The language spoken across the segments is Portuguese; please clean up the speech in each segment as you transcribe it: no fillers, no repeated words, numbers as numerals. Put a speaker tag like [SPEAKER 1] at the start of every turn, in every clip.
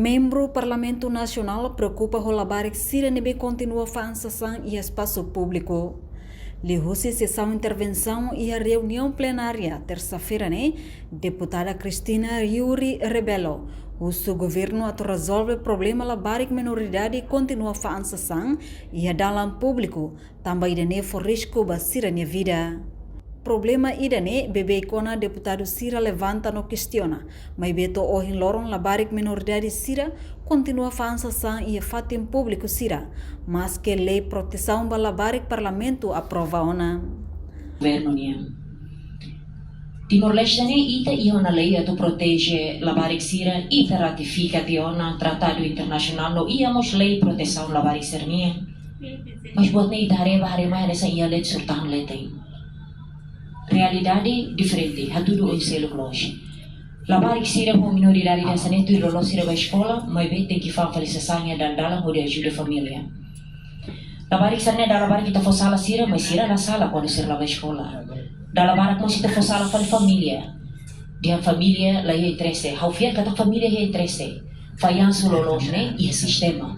[SPEAKER 1] Membro Parlamento Nacional preocupa com labarik sira nebe continua avançação e espaço público. Lihusi sessão intervenção e a reunião plenária terça-feira, deputada Cristina Yuri Rebelo. O seu governo a resolve problema labarik minoridade continua avançação e a dalam público também idane for risco basira nia vida. Problema idane bebe ikona deputado Sira levanta no questiona, mas beto ohin lorong labarik minoridade Sira continua avançação e fatim público Sira, mas que lei proteção ba labarik parlamento aprova ona.
[SPEAKER 2] Governo nia. Timor-Leste ita iona lei atu protege labarik Sira ita ratifica tiona tratado internacional no iamos lei proteção labarik Sirnia. Mas buat ita harema nessa ia lei surtahan leteng. Realidade diferente, hatudo em selo longe. Labarik Sira com minoridade dessa neto e rolo Sira ba escola, mas bem tem que fazer felicitação dan dalam de ajuda família. Labarik Sira da labarik kita fosala Sira, mas Sira na sala quando Sira ba escola. Da labarik mo kita fosala para família. Dia família lá é triste, how fiel kata família é triste. Fayan solo longe e sistema.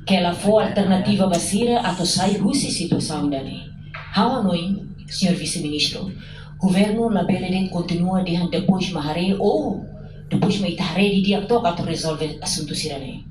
[SPEAKER 2] Que ela for alternativa ba Sira atau sai husi situação dani. Hawa noi, senhor vice-ministro, governo labelene continua de depois mahare ou depois maitare di dia to atau resolve assunto sirane.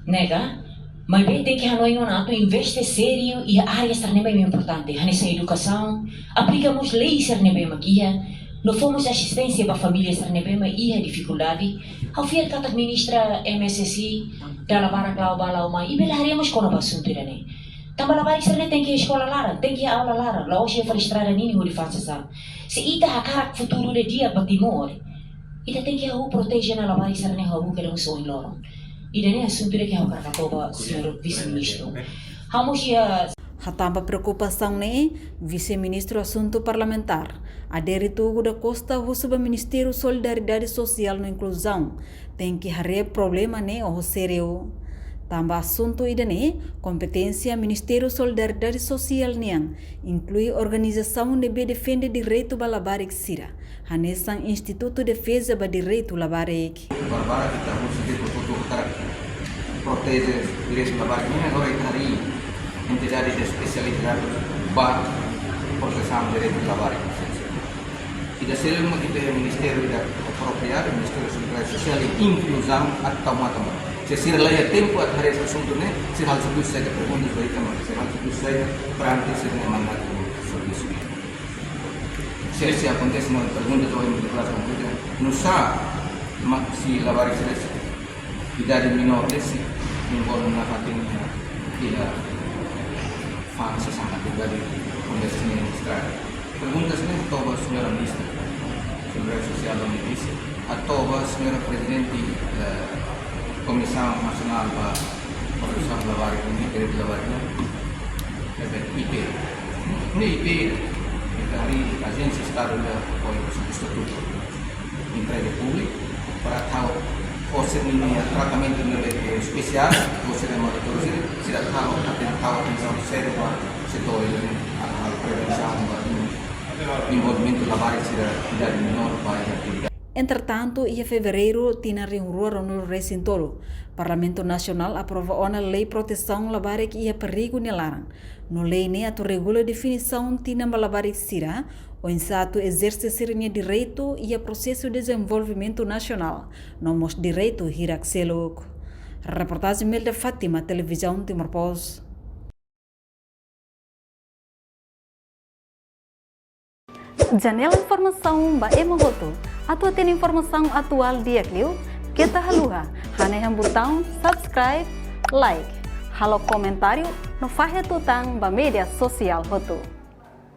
[SPEAKER 2] Nega, mas bem tem que Hanoi não ato investe sério e a área será bem importante. Hanessa educação, aplicamos leis será bem maquia, não fomos assistência para família será bem maquia dificuldade. Ao fiel kata ministra MSC, dalam barang kau balau mai, ibelaremos com o assunto irane. Tambah labarik serne tem que escola lara, tem que aula lara, lá hoje é estrada nini o de faça. Se ita hakarak futuro de dia para Timor, ita tem que a proteger na labarik serne a que não sou em loro. Ida nem assunto de que a para toba senhor vice-ministro. Vamos ia
[SPEAKER 1] Hatamba preocupação vice-ministro assunto parlamentar. Adere tudo da Costa Rusuba Ministério Solidariedade Social no Inclusão. Tem que hare problema o sério. Tambah assunto idane competência Ministério Solidariedade Social niang inclui organização de defende direito ba labarik Sira. Hanesan Instituto Defesa ba direito labarik.
[SPEAKER 3] Barbara kita harus betul-betul protege direito labarik ini agora hari entidade de especialidade ba proteção direito labarik. Tidak selama kita Ministério da Apropriado, Ministério Solidariedade Social e Inclusão atau matama. Se laya tempo at hari assunto se hal sebut saja permohonan baik kami se hal sebut saja peranti se mandat serviço se acontece no pergunta do em classe computer nusa si labarik se idade menor desse envolve na fatinha ila fase sangat pribadi kondisi administrasi pergunta se toba senhora ministra sobre social da ministra atau senhora presidente Comissão Nacional para Proteção da Labarik ini dari labariknya IP ini IP dari Agência Estado da Estatuto Emprego Público para tahu proses ini tratamento especial você é monitor tidak tahu tentang setor ini hal prevenção envolvimento labarik tidak menor para atividade.
[SPEAKER 1] Entretanto, em fevereiro, tinha reunião no Recintolo. Parlamento Nacional aprova uma lei proteção labarik e perigo nelarang. No lei atu regula definição tina labarik Sira, o insato exercer direito e processo de desenvolvimento nacional, nomos direito hirak seluk. Reportagem Melda Fátima, Televisão Timor Post. Janela informação ba emogoto. Atau tem informação atual dia kliu, kita haluha, haneham botão subscribe, like, halo comentário, no fahe tutang ba media sosial hotu.